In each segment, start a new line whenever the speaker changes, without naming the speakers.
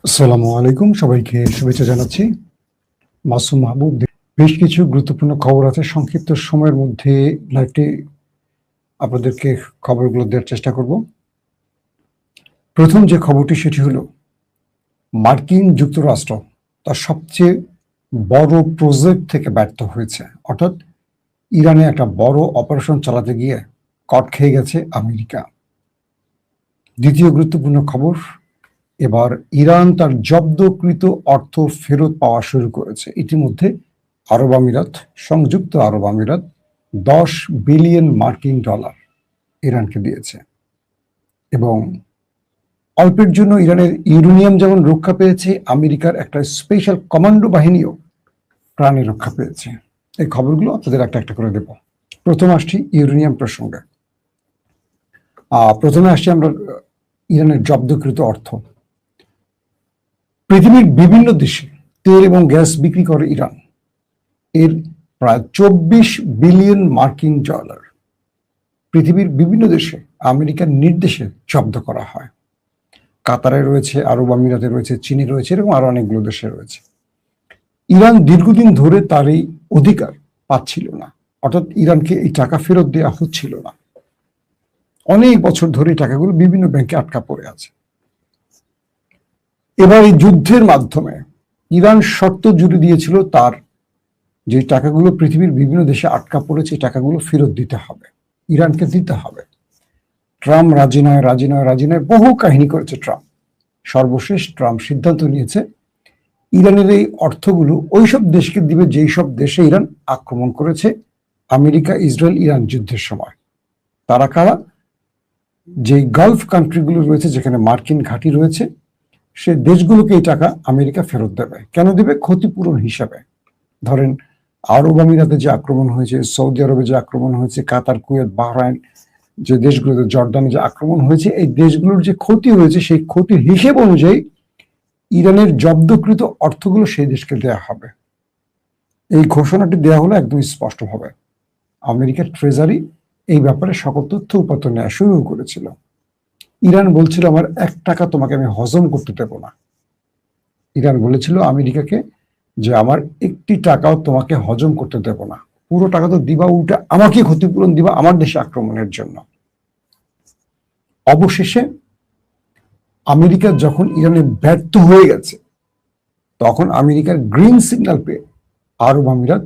আসসালামু আলাইকুম, সবাইকে শুভেচ্ছা জানাচ্ছি। মাসুম মাহবুব। বেশ কিছু গুরুত্বপূর্ণ খবর আছে, সংক্ষিপ্ত সময়ের মধ্যে লাইভটি আপনাদেরকে খবরগুলো দেওয়ার চেষ্টা করব। প্রথম যে খবরটি সেটি হলো মার্কিন যুক্তরাষ্ট্র তার সবচেয়ে বড় প্রজেক্ট থেকে ব্যর্থ হয়েছে, অর্থাৎ ইরানে একটা বড় অপারেশন চালাতে গিয়ে কট খেয়ে গেছে আমেরিকা। দ্বিতীয় গুরুত্বপূর্ণ খবর, এবার ইরান তার জব্দকৃত অর্থ ফেরত পাওয়া শুরু করেছে। ইতিমধ্যে আরব আমিরাত, সংযুক্ত আরব আমিরাত 10 বিলিয়ন মার্কিন ডলার ইরানকে দিয়েছে। এবং অল্পের জন্য ইরানের ইউরেনিয়াম যেমন রক্ষা পেয়েছে, আমেরিকার একটা স্পেশাল কমান্ডো বাহিনীও প্রাণে রক্ষা পেয়েছে। এই খবরগুলো আপনাদের একটা একটা করে দেব। প্রথমে আসছি ইউরেনিয়াম প্রসঙ্গে। প্রথমে আসছি আমরা ইরানের জব্দকৃত অর্থ। পৃথিবীর বিভিন্ন দেশে তেল এবং গ্যাস বিক্রি করে ইরান। এর প্রায় 24 বিলিয়ন মার্কিন ডলার পৃথিবীর বিভিন্ন দেশে আমেরিকার নির্দেশে জব্দ করা হয়। কাতারে রয়েছে, আরব আমিরাতে রয়েছে, চীনে রয়েছে, এরকম আরো অনেকগুলো দেশে রয়েছে। ইরান দীর্ঘদিন ধরে তার এই অধিকার পাচ্ছিল না, অর্থাৎ ইরানকে এই টাকা ফেরত দেওয়া হচ্ছিল না। অনেক বছর ধরে এই টাকাগুলো বিভিন্ন ব্যাংকে আটকা পড়ে আছে। এবার এই যুদ্ধের মাধ্যমে ইরান শর্ত জুড়ে দিয়েছিল, তার যে টাকাগুলো পৃথিবীর বিভিন্ন দেশে আটকা পড়েছে, টাকাগুলো ফেরত দিতে হবে, ইরানকে দিতে হবে। ট্রাম্প রাজি নয়, রাজি নয়, রাজি নয়, বহু কাহিনী করেছে ট্রাম্প। সর্বশেষ ট্রাম্প সিদ্ধান্ত নিয়েছে ইরানের এই অর্থগুলো ওইসব দেশকে দিবে যেই সব দেশে ইরান আক্রমণ করেছে আমেরিকা, ইসরায়েল, ইরান যুদ্ধের সময়। তারা কারা? যে গালফ কান্ট্রিগুলো রয়েছে, যেখানে মার্কিন ঘাঁটি রয়েছে, সে দেশগুলোকে এই টাকা আমেরিকা ফেরত দেবে। কেন দেবে? ক্ষতিপূরণ হিসাবে। ধরেন আরব আমিরাতে যে আক্রমণ হয়েছে, সৌদি আরবে যে আক্রমণ হয়েছে, কাতার, কুয়েত, বাহরাইন, যে দেশগুলোতে, জর্দানে যে আক্রমণ হয়েছে, এই দেশগুলোর যে ক্ষতি হয়েছে, সেই ক্ষতির হিসেব অনুযায়ী ইরানের জব্দকৃত অর্থগুলো সেই দেশকে দেয়া হবে। এই ঘোষণাটি দেওয়া হলো একদম স্পষ্টভাবে। আমেরিকার ট্রেজারি এই ব্যাপারে সকল তথ্য উপাত্ত নেওয়া শুরু করেছিল। ইরান বলছিল, আমার 1 টাকা তোমাকে আমি হজম করতে দেব না। ইরান বলেছিল আমেরিকাকে যে আমার 1টি টাকাও তোমাকে হজম করতে দেব না, পুরো টাকা তো দিবা, উল্টা আমাকে ক্ষতিপূরণ দিবা আমার দেশে আক্রমণের জন্য। অবশেষে আমেরিকা যখন ইরানে ব্যর্থ হয়ে গেছে, তখন আমেরিকার গ্রিন সিগন্যাল পেয়ে আরব আমিরাত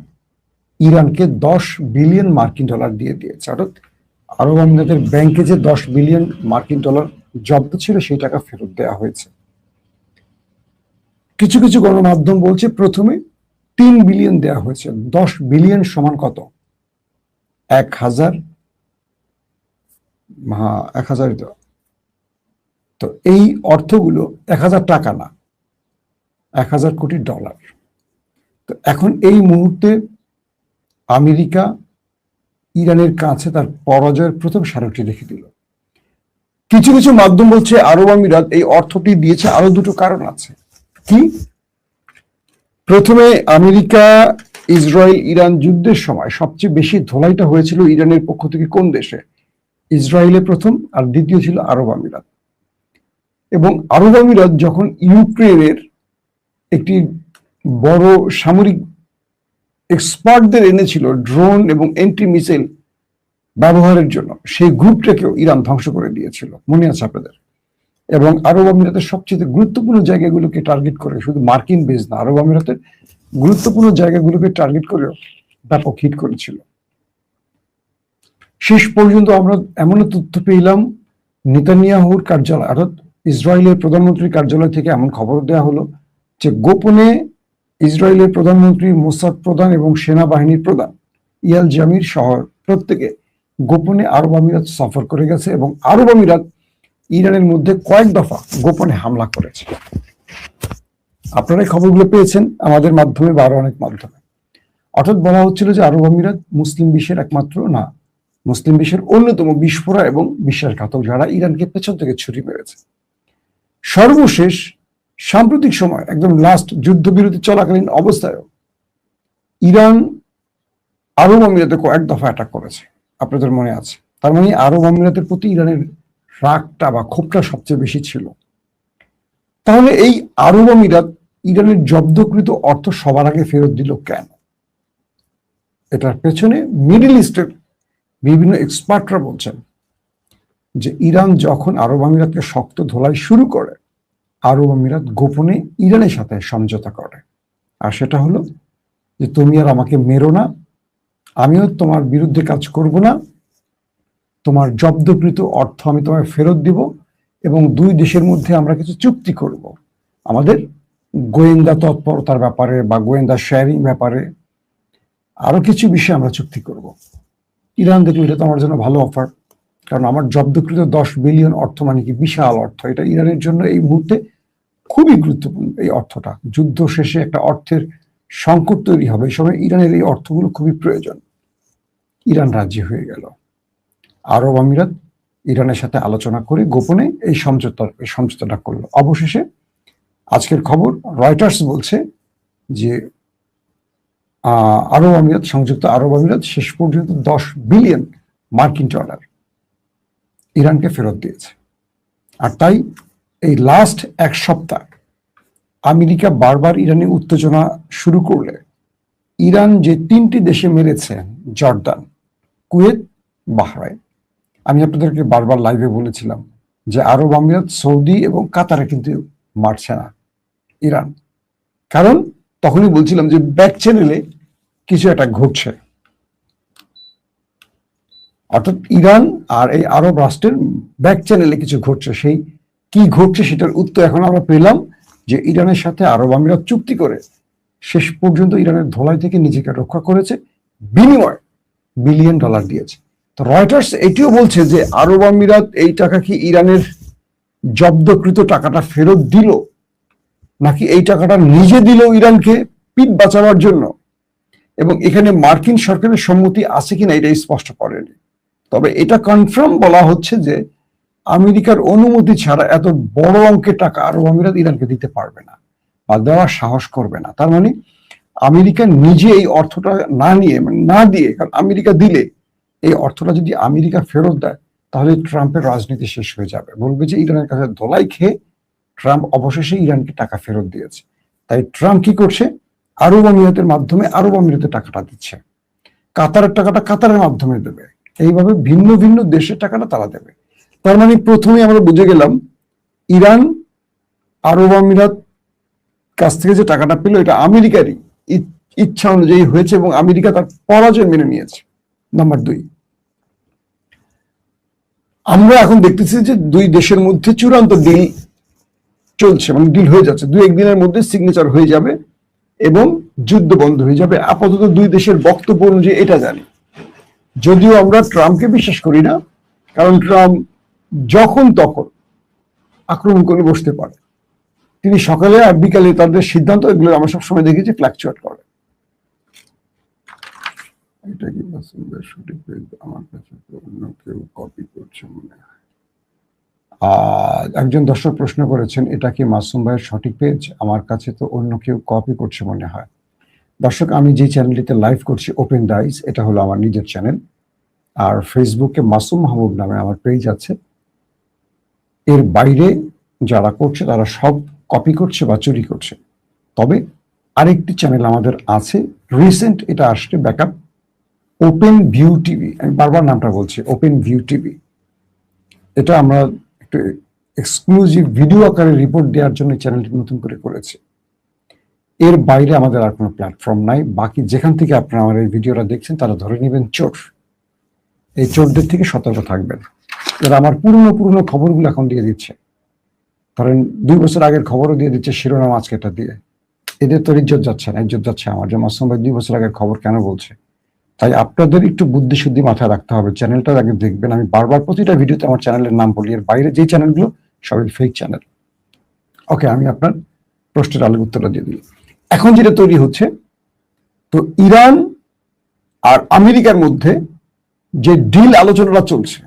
ইরানকে 10 বিলিয়ন মার্কিন ডলার দিয়ে দিয়েছে। অর্থাৎ আরব আমিরাতের ব্যাংকে যে 10 বিলিয়ন মার্কিন ডলার জব্দ ছিল, সেই টাকা ফেরত দেওয়া হয়েছে। কিছু কিছু গণমাধ্যম বলছে প্রথমে 3 বিলিয়ন দেওয়া হয়েছে। 10 বিলিয়ন সমান কত? 1000, হ্যাঁ 1000। তো এই অর্থগুলো 1000 টাকা না, 1000 কোটি ডলার। তো এখন এই মুহূর্তে আমেরিকা ইরানের কাছে তার পরাজয়ের প্রথম স্মারকটি রেখে দিল। কিছু কিছু মাধ্যম বলছে আরব আমিরাত এই অর্থটি দিয়েছে আরো দুটো কারণ আছে। কি? প্রথমে আমেরিকা, ইসরায়েল, ইরান যুদ্ধের সময় সবচেয়ে বেশি ধোলাইটা হয়েছিল ইরানের পক্ষ থেকে কোন দেশে? ইসরায়েলে প্রথম, আর দ্বিতীয় ছিল আরব আমিরাত। এবং আরব আমিরাত যখন ইউক্রেনের একটি বড় সামরিক এক্সপার্টদের এনেছিল ড্রোন এবং এন্টি মিসাইল ব্যবহারের জন্য, সেই গ্রুপটাকেও ইরান ধ্বংস করে দিয়েছিল, মনে আছে আপনাদের? এবং আরব আমিরাতের সবচেয়ে গুরুত্বপূর্ণ জায়গাগুলোকে টার্গেট করে, শুধু মার্কিন বেস না, আরব আমিরাতের গুরুত্বপূর্ণ জায়গাগুলোকে টার্গেট করে ব্যাপক হিট করেছিল। শেষ পর্যন্ত আমরা এমন তথ্য পেলাম, নেতানিয়াহুর কার্যালয়, অর্থাৎ ইসরায়েলের প্রধানমন্ত্রীর কার্যালয় থেকে এমন খবর দেওয়া হলো যে গোপনে ইসরায়েলের প্রধানমন্ত্রী, মোসাদ প্রধান এবং সেনাবাহিনীর প্রধান ইয়াল জামির শহর প্রত্যেকে গোপনে আরব আমিরাত সফর করে গেছে, এবং আরব আমিরাত ইরানের মধ্যে কয়েক দফা গোপনে হামলা করেছে। আপনারা এই খবরগুলো পেয়েছেন আমাদের মাধ্যমে বা আরো অনেক মাধ্যমে। অর্থাৎ বলা হচ্ছিল যে আরব আমিরাত মুসলিম বিশ্বের একমাত্র না, মুসলিম বিশ্বের অন্যতম বিস্ফোরা এবং বিশ্বাসঘাতক, যারা ইরানকে পেছন থেকে ছুরি মেরেছে। সর্বশেষ সাম্প্রতিক সময় একদম লাস্ট যুদ্ধবিরতি চলাকালীন অবস্থায় ইরান আরব আমিরাতে কয়েক দফা অ্যাটাক করেছে, আপনাদের মনে আছে? তার মানে আরব আমিরাতের প্রতি ইরানের রাগটা বা ক্ষোভটা সবচেয়ে বেশি ছিল। তাহলে এই আরব আমিরাত ইরানের জব্দকৃত অর্থ সবার আগে ফেরত দিল কেন? এটার পেছনে মিডল ইস্টের বিভিন্ন এক্সপার্টরা বলছেন যে ইরান যখন আরব আমিরাতকে শক্ত ধোলাই শুরু করে, আরব আমিরাত গোপনে ইরানের সাথে সমঝোতা করে। আর সেটা হলো যে তুমি আর আমাকে মেরো না, আমিও তোমার বিরুদ্ধে কাজ করব না, তোমার জব্দকৃত অর্থ আমি তোমায় ফেরত দিব, এবং দুই দেশের মধ্যে আমরা কিছু চুক্তি করব আমাদের গোয়েন্দা তৎপরতার ব্যাপারে বা গোয়েন্দা শেয়ারিং ব্যাপারে, আরো কিছু বিষয়ে আমরা চুক্তি করব। ইরান দেখলো এটা তো আমার জন্য ভালো অফার, কারণ আমার জব্দকৃত 10 বিলিয়ন অর্থ মানে কি বিশাল অর্থ। এটা ইরানের জন্য এই মুহূর্তে খুবই গুরুত্বপূর্ণ। এই অর্থটা যুদ্ধ শেষে একটা অর্থের সংকট তৈরি হবে, এই সময় ইরানের এই অর্থগুলো খুবই প্রয়োজন। ইরান রাজি হয়ে গেল। আরব আমিরাত ইরানের সাথে আলোচনা করে গোপনে এই সমঝোতাটা করলো। অবশেষে আজকের খবর রয়টার্স বলছে যে আরব আমিরাত, সংযুক্ত আরব আমিরাত শেষ পর্যন্ত 10 বিলিয়ন মার্কিন ডলার ইরানকে ফেরত দিয়েছে। আর তাই এই লাস্ট এক সপ্তাহ আমেরিকা বারবার ইরানে উত্তেজনা শুরু করলে ইরান যে 3টি দেশে মেরেছে, জর্দান, কুয়েত, বাহরাইন, আমি আপনাদেরকে বারবার লাইভে বলেছিলাম যে আরব আমিরাত, সৌদি এবং কাতারে কিন্তু মারছে না ইরান, কারণ তখনই বলছিলাম যে ব্যাক চ্যানেলে কিছু একটা ঘটছে। অর্থাৎ ইরান আর এই আরব রাষ্ট্রের ব্যাক চ্যানেলে কিছু ঘটছে। সেই কি ঘটছে সেটার উত্তর এখন আমরা পেলাম যে ইরানের সাথে আরব আমিরাত চুক্তি করে শেষ পর্যন্ত ইরানের ধোলাই থেকে নিজেকে রক্ষা করেছে, বিনিময় বিলিয়ন ডলার দিয়েছে। তো রয়টার্স এটিও বলছে যে আরব আমিরাত এই টাকা কি ইরানের জব্দকৃত টাকাটা ফেরত দিল, নাকি এই টাকাটা নিজে দিল ইরানকে পিঠ বাঁচাবার জন্য, এবং এখানে মার্কিন সরকারের সম্মতি আছে কিনা এটা স্পষ্ট করেনি। তবে এটা কনফার্ম বলা হচ্ছে যে আমেরিকার অনুমতি ছাড়া এত বড় অঙ্কের টাকা আরব আমিরাত ইরানকে দিতে পারবে না বা দেওয়ার সাহস করবে না। তার মানে আমেরিকা নিজে এই অর্থটা না নিয়ে, মানে না দিয়ে, কারণ আমেরিকা দিলে এই অর্থটা যদি আমেরিকা ফেরত দেয় তাহলে ট্রাম্পের রাজনীতি শেষ হয়ে যাবে, বলবে যে ইরানের কাছে ধোলাই খেয়ে ট্রাম্প অবশেষে ইরানকে টাকা ফেরত দিয়েছে। তাই ট্রাম্প কি করছে, আরব আমিরাতের মাধ্যমে আরব আমিরাতের টাকাটা দিচ্ছে, কাতারের টাকাটা কাতারের মাধ্যমে দেবে, এইভাবে ভিন্ন ভিন্ন দেশের টাকাটা তারা দেবে। তার মানে প্রথমে আমরা বুঝে গেলাম ইরান আরব আমিরাত কাছ থেকে যে টাকাটা পেল এটা আমেরিকারই ইচ্ছা অনুযায়ী হয়েছে এবং আমেরিকা তার পরাজয় মেনে নিয়েছে। নাম্বার 2, আমরা এখন দেখতেছি যে দুই দেশের মধ্যে চূড়ান্ত ডিল চলছে, মানে ডিল হয়ে যাচ্ছে, 2-1 দিনের মধ্যে সিগনেচার হয়ে যাবে এবং যুদ্ধ বন্ধ হয়ে যাবে। আপাতত দুই দেশের বক্তব্য অনুযায়ী এটা জানি, যদিও আমরা ট্রাম্পকে বিশ্বাস করি না, কারণ ট্রাম্প যখন তখন আক্রমণ করে বসতে পারে। তিনি সকালে আর বিকালে তাদের সিদ্ধান্ত, এগুলো আমরা সবসময় দেখেছি, ফ্ল্যাকচুয়েট করে। এটা কি সঠিক পেজ? আমার কাছে অন্য কেউ কপি করছে মনে হয়। একজন দর্শক প্রশ্ন করেছেন এটা কি মাসুম ভাইয়ের সঠিক পেজ? আমার কাছে তো অন্য কেউ কপি করছে মনে হয়। দর্শক, আমি যে চ্যানেলটিতে লাইভ করছি ওপেন দ্য আইস, এটা হলো আমার নিজের চ্যানেল, আর ফেসবুকে মাসুম মাহবুব নামে আমার পেজ আছে। এর বাইরে যারা করছে তারা সব কপি করছে বা চুরি করছে। তবে আরেকটি চ্যানেল আমাদের আছে, রিসেন্ট এটা আসছে ব্যাকআপ, ওপেন ভিউ টিভি, আমি বারবার নামটা বলছি, ওপেন ভিউ টিভি। এটা আমরা একটু এক্সক্লুসিভ ভিডিও আকারে রিপোর্ট দেওয়ার জন্য চ্যানেলটি নতুন করে করেছি। এর বাইরে আমাদের আর কোনো প্ল্যাটফর্ম নাই। বাকি যেখান থেকে আপনারা আমার এই ভিডিওটা দেখছেন তারা ধরে নেবেন চোর। এই চোরদের থেকে সতর্ক থাকবেন। এরা আমার পুরনো খবরগুলো এখন দিয়ে দিচ্ছে, ধরেন 2 বছর আগের খবরও দিয়ে দিচ্ছে শিরোনাম আজকে এটা দিয়ে। এদের তো ইজ্জত যাচ্ছে না, ইজ্জত যাচ্ছে আমার, যে মাসুম ভাই 2 বছর আগের খবর কেন বলছে। তাই আপনাদের একটু বুদ্ধি শুদ্ধি মাথায় রাখতে হবে। চ্যানেলটা আগে দেখবেন, আমি বারবার প্রতিটা ভিডিওতে আমার চ্যানেলের নাম বলি, এর বাইরে যে চ্যানেলগুলো সবই ফেক চ্যানেল। ওকে, আমি আপনার প্রশ্নের আলোর উত্তরটা দিয়ে দিই। এখন যেটা তৈরি হচ্ছে, তো ইরান আর আমেরিকার মধ্যে যে ডিল আলোচনাটা চলছে,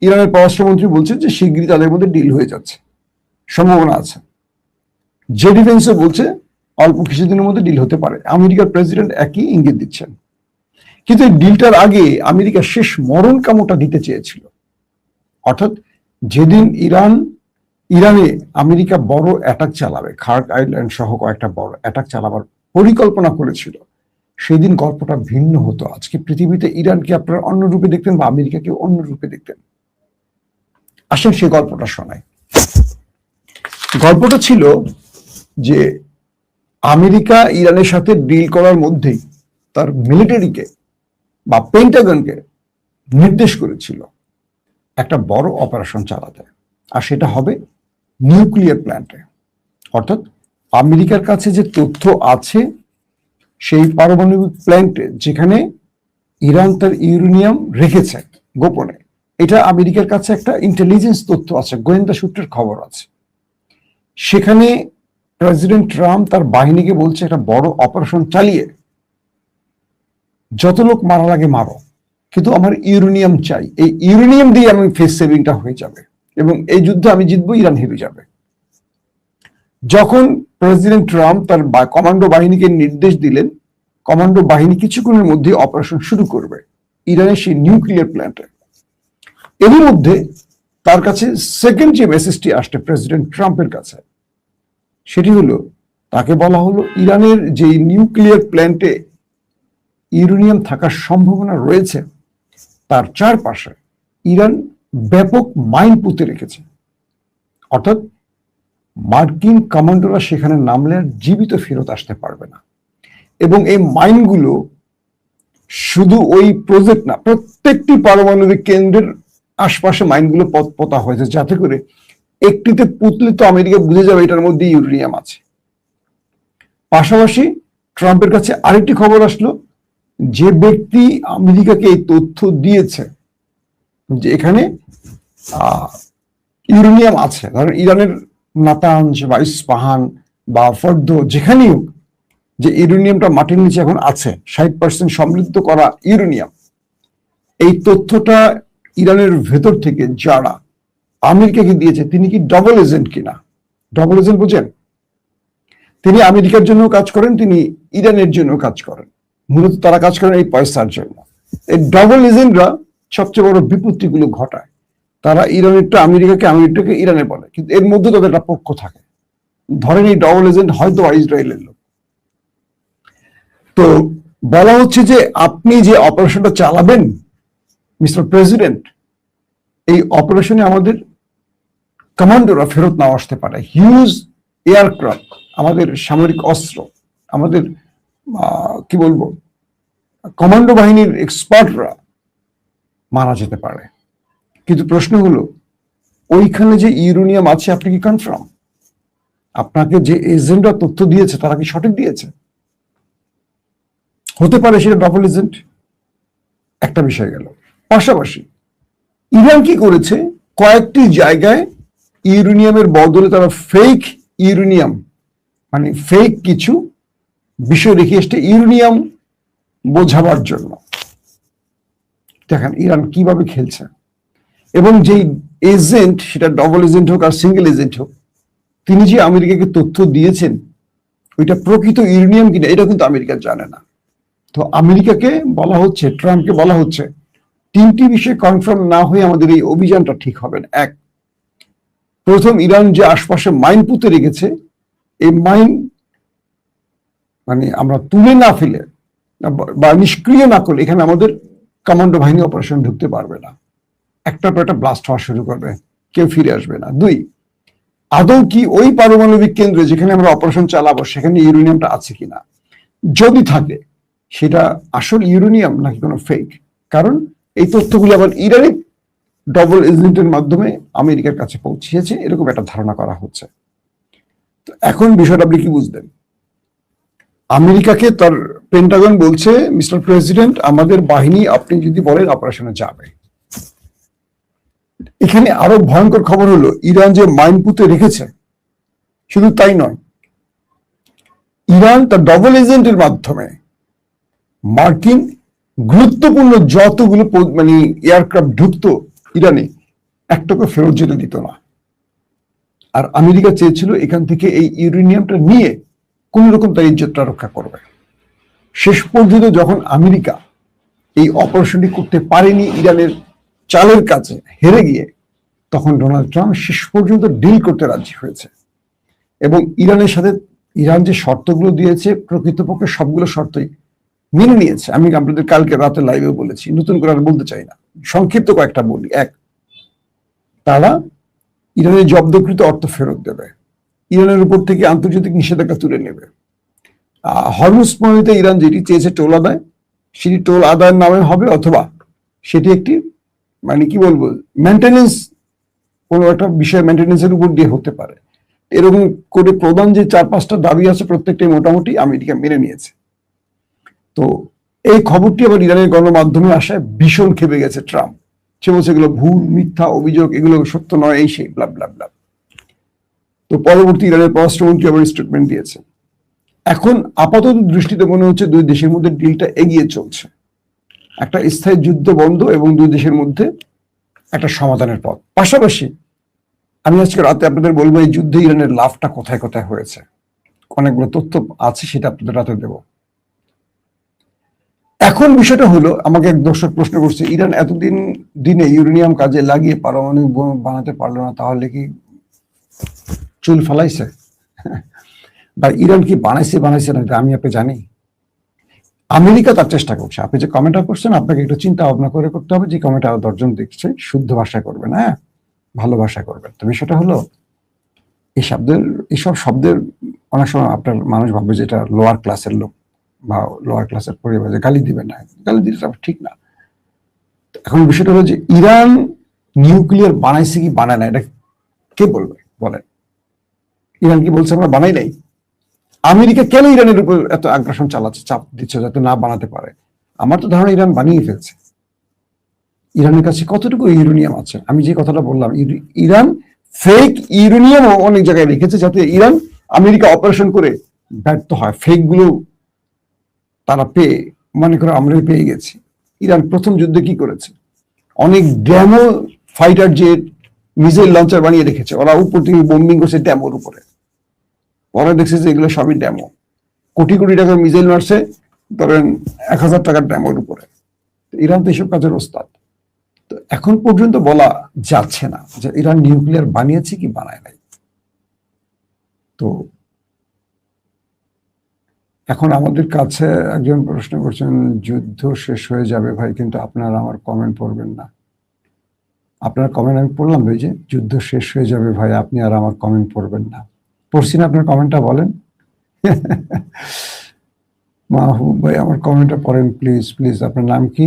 ইরানের পররাষ্ট্রমন্ত্রী বলছে যে শিগগিরই তাদের মধ্যে ডিল হয়ে যাচ্ছে, সম্ভাবনা আছে। যে ডিফেন্সও বলছে অল্প কিছুদিনের মধ্যে ডিল হতে পারে। আমেরিকার প্রেসিডেন্ট একই ইঙ্গিত দিচ্ছেন। কিন্তু এই ডিলটার আগে আমেরিকা শেষ মরণ কামড়টা দিতে চেয়েছিল, অর্থাৎ যেদিন ইরান ইরানে আমেরিকা বড় অ্যাটাক চালাবে, খার্ক আইল্যান্ড সহ কয়েকটা বড় অ্যাটাক চালাবার পরিকল্পনা করেছিল, সেদিন গল্পটা ভিন্ন হতো। আজকে পৃথিবীতে ইরানকে আপনারা অন্য রূপে দেখতেন বা আমেরিকাকে অন্য রূপে দেখতেন। আসেন সেই গল্পটা শোনাই। গল্পটা ছিল যে আমেরিকা ইরানের সাথে ডিল করার মধ্যেই তার মিলিটারিকে বা পেন্টাগনকে নির্দেশ করেছিল একটা বড় অপারেশন চালাতে, আর সেটা হবে নিউক্লিয়ার প্ল্যান্টে। অর্থাৎ আমেরিকার কাছে যে তথ্য আছে সেই পারমাণবিক প্ল্যান্টে যেখানে ইরান তার ইউরেনিয়াম রেখেছে গোপনে, এটা আমেরিকার কাছে একটা ইন্টেলিজেন্স তথ্য আছে, গোয়েন্দা সূত্রের খবর আছে। সেখানে প্রেসিডেন্ট ট্রাম্প তার বাহিনীকে বলছে একটা বড় অপারেশন চালিয়ে যত লোক মারা লাগে মারো, কিন্তু আমার ইউরেনিয়াম চাই, এই ইউরেনিয়াম দিয়ে আমি ফেস সেভিংটা হয়ে যাবে এবং এই যুদ্ধে আমি জিতবো, ইরান হেরে যাবে। যখন প্রেসিডেন্ট ট্রাম্প তার কমান্ডো বাহিনীকে নির্দেশ দিলেন, কমান্ডো বাহিনী কিছুক্ষণের মধ্যে অপারেশন শুরু করবে ইরানের সেই নিউক্লিয়ার প্ল্যান্টে। এরই মধ্যে তার কাছে সেকেন্ড যে মেসেজটি আসছে প্রেসিডেন্ট ট্রাম্পের কাছে, সেটি হলো তাকে বলা হলো ইরানের যে নিউক্লিয়ার প্ল্যান্টে ইউরেনিয়াম থাকার সম্ভাবনা রয়েছে তার চারপাশে ইরান ব্যাপক মাইন পুঁতে রেখেছে। অর্থাৎ মার্কিন কমান্ডোরা সেখানে নামলে আর জীবিত ফেরত আসতে পারবে না। এবং এই মাইনগুলো শুধু ওই প্রজেক্ট না, প্রত্যেকটি পারমাণবিক কেন্দ্রের আশপাশে মাইনগুলো পোতা হয়েছে, যাতে করে একটিতে পুতলে তো আমেরিকা বুঝে যাবে এটার মধ্যে ইউরেনিয়াম আছে। পাশাপাশি ট্রাম্পের কাছে আরেকটি খবর আসলো, যে ব্যক্তি আমেরিকাকে এই তথ্য দিয়েছে যে এখানে ইউরেনিয়াম আছে, ধরেন ইরানের নাতাঞ্জ বা ইস্পাহান বা ফর্দ যেখানেই হোক, যে ইউরেনিয়ামটা মাটির নিচে এখন আছে 60% সমৃদ্ধ করা ইউরেনিয়াম, এই তথ্যটা ইরানের ভেতর থেকে যারা আমেরিকাকে দিয়েছে তিনি কি ডবল এজেন্ট কিনা? ডবল এজেন্ট বুঝেন? তিনি আমেরিকার জন্য কাজ করেন, তিনি ইরানের জন্য কাজ করেন, মূলত তারা কাজ করেন এই পয়সার জন্য। এই ডবল এজেন্টরা সবচেয়ে বড় বিপত্তিগুলো ঘটায়। তারা ইরানেরটা আমেরিকাকে, আমেরিকাকে ইরানে বলে, কিন্তু এর মধ্যে তাদের একটা পক্ষ থাকে। ধরেন এই ডবল এজেন্ট হয়তো ইসরায়েলের লোক। তো বলা হচ্ছে যে আপনি যে অপারেশনটা চালাবেন মিস্টার প্রেসিডেন্ট, এই অপারেশনে আমাদের কমান্ডোরা ফেরত নাও আসতে পারে, হিউজ এয়ারক্রাফট, আমাদের সামরিক অস্ত্র, আমাদের কি বলবো কমান্ডো বাহিনীর এক্সপার্টরা মারা যেতে পারে। কিন্তু প্রশ্ন হলো ওইখানে যে ইউরেনিয়াম আছে আপনি কি কনফার্ম? আপনাকে যে এজেন্টরা তথ্য দিয়েছে তারা কি সঠিক দিয়েছে? হতে পারে সেটা ডবল এজেন্ট, একটা বিষয় গেল। পাশাপাশি ইরান কি করেছে, কয়েকটি জায়গায় ইউরেনিয়ামের বদলে তারা ফেক ইউরেনিয়াম, মানে ফেক কিছু বিষয় রেখে এসছে ইউরেনিয়াম বোঝাবার জন্য। দেখেন ইরান কিভাবে খেলছে। এবং যেই এজেন্ট, সেটা ডবল এজেন্ট হোক আর সিঙ্গেল এজেন্ট হোক, তিনি যে আমেরিকাকে তথ্য দিয়েছেন ওইটা প্রকৃত ইউরেনিয়াম কিনা এটা কিন্তু আমেরিকা জানে না। তো আমেরিকাকে বলা হচ্ছে, ট্রাম্পকে বলা হচ্ছে, তিনটি বিষয় কনফার্ম না হয়ে আমাদের এই অভিযানটা ঠিক হবে না। এক, প্রথম ইরান যে আশপাশে মাইন পুঁতে রেখেছে, এই মাইন মানে আমরা তুলে না ফেলে বা নিষ্ক্রিয় না করলে এখানে আমাদের কমান্ডো বাহিনী অপারেশন ঢুকতে পারবে না, একটার পর একটা ব্লাস্ট হওয়া শুরু করবে, কেউ ফিরে আসবে না। দুই, আদৌ কি ওই পারমাণবিক কেন্দ্রে যেখানে আমরা অপারেশন চালাবো সেখানে ইউরেনিয়ামটা আছে কিনা, যদি থাকে সেটা আসল ইউরেনিয়াম নাকি কোনো ফেক। কারণ এই তথ্যগুলো আবার ইরানি ডবল এজেন্টের মাধ্যমে আমেরিকার কাছে পৌঁছেছে, এরকম একটা ধারণা করা হচ্ছে। তো এখন বিষয়টা আপনি কি বুঝলেন? আমেরিকাকে তার পেন্টাগন বলছে, মিস্টার প্রেসিডেন্ট আমাদের বাহিনী আপনি যদি বলেন অপারেশনে যাবে। এখানে আরো ভয়ঙ্কর খবর হলো, ইরান যে মাইন পুঁতে রেখেছে, শুধু তাই নয়, ইরান তার ডবল এজেন্টের মাধ্যমে মার্কিন গুরুত্বপূর্ণ যতগুলো মানে এয়ারক্রাফট ঢুকতো ইরানে, একটাকে ফেরত যেতে দিত না। আর আমেরিকা চেয়েছিল এখান থেকে এই ইউরেনিয়ামটা নিয়ে কোন রকম তার ইজ্জতটা রক্ষা করবে। শেষ পর্যন্ত যখন আমেরিকা এই অপারেশনটি করতে পারেনি, ইরানের চালের কাছে হেরে গিয়ে তখন ডোনাল্ড ট্রাম্প শেষ পর্যন্ত ডিল করতে রাজি হয়েছে এবং ইরানের সাথে ইরান যে শর্তগুলো দিয়েছে প্রকৃতপক্ষে সবগুলো শর্তই মেনে নিয়েছে। আমি আপনাদের কালকে রাতে লাইভে বলেছি, নতুন করে আর বলতে চাই না, সংক্ষিপ্ত কয়েকটা বলি। এক, তারা ইরানের জব্দকৃত অর্থ ফেরত দেবে, ইরানের উপর থেকে আন্তর্জাতিক নিষেধাজ্ঞা তুলে নেবে, হরমুজ প্রণালীতে ইরান যেটি চেয়েছে টোল আদায়, সেটি টোল আদায়ের নামে হবে, অথবা সেটি একটি মানে কি বলবো মেনটেনেন্স, কোনো একটা বিষয় মেনটেনেন্সের উপর দিয়ে হতে পারে। এরকম করে প্রধান যে 4-5টা দাবি আছে প্রত্যেকটাই মোটামুটি আমেরিকা মেনে নিয়েছে। তো এই খবরটি আবার ইরানের গণমাধ্যমে আসায় ভীষণ খেপে গেছে ট্রাম্প। সে বলছে এগুলো ভুল, মিথ্যা অভিযোগ, এগুলো সত্য নয়, এই সেই ব্লা ব্লা ব্লা। তো পরবর্তী ইরানের পররাষ্ট্রমন্ত্রী আবার স্টেটমেন্ট দিয়েছে। এখন আপাতত দৃষ্টিতে মনে হচ্ছে দুই দেশের মধ্যে ডিলটা এগিয়ে চলছে, একটা স্থায়ী যুদ্ধ বন্ধ এবং দুই দেশের মধ্যে একটা সমাধানের পথ। পাশাপাশি আমি আজকে রাতে আপনাদের বলবো এই যুদ্ধে ইরানের লাভটা কোথায় কোথায় হয়েছে, অনেকগুলো তথ্য আছে, সেটা আপনাদের রাতে দেব। এখন বিষয়টা হলো, আমাকে এক দর্শক প্রশ্ন করছে, ইরান এতদিন দিনে ইউরেনিয়াম কাজে লাগিয়ে পারমাণবিক বোমা বানাতে পারলো না, তাহলে কি চুল ফেলাইছে? বা ইরান কি বানাইছে না, আমি আপনি জানি? আমেরিকা তার চেষ্টা করছে। আপনি যে কমেন্টটা করছেন, আপনাকে একটু চিন্তা ভাবনা করে করতে হবে যে কমেন্ট আরো 10 জন দেখছে, শুদ্ধ ভাষা করবেন, হ্যাঁ, ভালো ভাষা করবেন। তো বিষয়টা হলো এইসব শব্দের অনেক সময় আপনার মানুষ ভাববে যে এটা লোয়ার ক্লাসের লোক বা লোয়ার ক্লাসের পরিবার, যে গালি দিবেন না, গালি দিলে ঠিক না। এখন বিষয়টা হলো যে ইরান নিউক্লিয়ার বানাইছে কি বানায় না, এটা কে বলবে বলেন? ইরান কি বলছে আমরা বানাই নাই? আমেরিকা কেন ইরানের উপর এত আগ্রাসন চালাচ্ছে, চাপ দিচ্ছে যাতে না বানাতে পারে? আমার তো ধারণা ইরান বানিয়ে ফেলছে। ইরানের কাছে কতটুকু ইউরেনিয়াম আছে? আমি যে কথাটা বললাম, ইরান ফেক ইউরেনিয়াম অনেক জায়গায় রেখেছে যাতে ইরান আমেরিকা অপারেশন করে ব্যর্থ হয়। ফেক গুলো তারা পেয়ে মনে করে আমরাই পেয়ে গেছি। ইরান প্রথম যুদ্ধে কি করেছে? অনেক ড্যামো ফাইটার জেট, মিসাইল লঞ্চার বানিয়ে রেখেছে, ওরা উপর থেকে বোম্বিং করছে ড্যামোর উপরে। পরে দেখছে যে এগুলো সবই ড্যামো, কোটি কোটি টাকার মিসাইল মারছে, ধরেন 1000 টাকার ড্যামোর উপরে। ইরান তো এসব কাজের ওস্তাদ। তো এখন পর্যন্ত বলা যাচ্ছে না যে ইরান নিউক্লিয়ার বানিয়েছে কি বানায় নাই। তো এখন আমাদের কাছে একজন প্রশ্ন করছেন, যুদ্ধ শেষ হয়ে যাবে ভাই, কিন্তু আপনারা আমার কমেন্ট পড়বেন না। আপনার কমেন্ট আমি পড়লাম ভাই, যে যুদ্ধ শেষ হয়ে যাবে ভাই, আপনি আর আমার কমেন্ট পড়বেন না। পড়ছি না, আপনার কমেন্টটা বলেন। মাহবুব ভাই আমার কমেন্টটা পড়েন প্লিজ প্লিজ। আপনার নাম কি?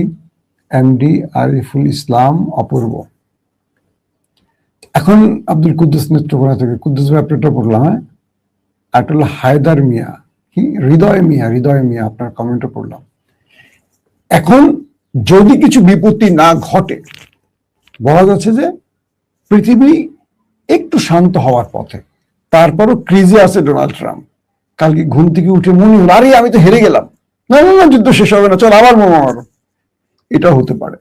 এমডি আরিফুল ইসলাম অপূর্ব। এখন আব্দুল কুদ্দুস নেত্রকোনা থেকে, কুদ্দুস ভাই আপনারটা পড়লাম, হ্যাঁ। একটা হলো হায়দার মিয়া, কি হৃদয় মিয়া আপনার কমেন্টও পড়লাম। এখন যদি কিছু বিপত্তি না ঘটে, বলা যাচ্ছে যে পৃথিবী একটু শান্ত হওয়ার পথে। তারপরও ক্রিজে আছে ডোনাল্ড ট্রাম্প। কালকে ঘুম থেকে উঠে মনে হলো, আরে আমি তো হেরে গেলাম, না না না, যুদ্ধ শেষ হবে না, চল আবার বোমা মারো। এটা হতে পারে।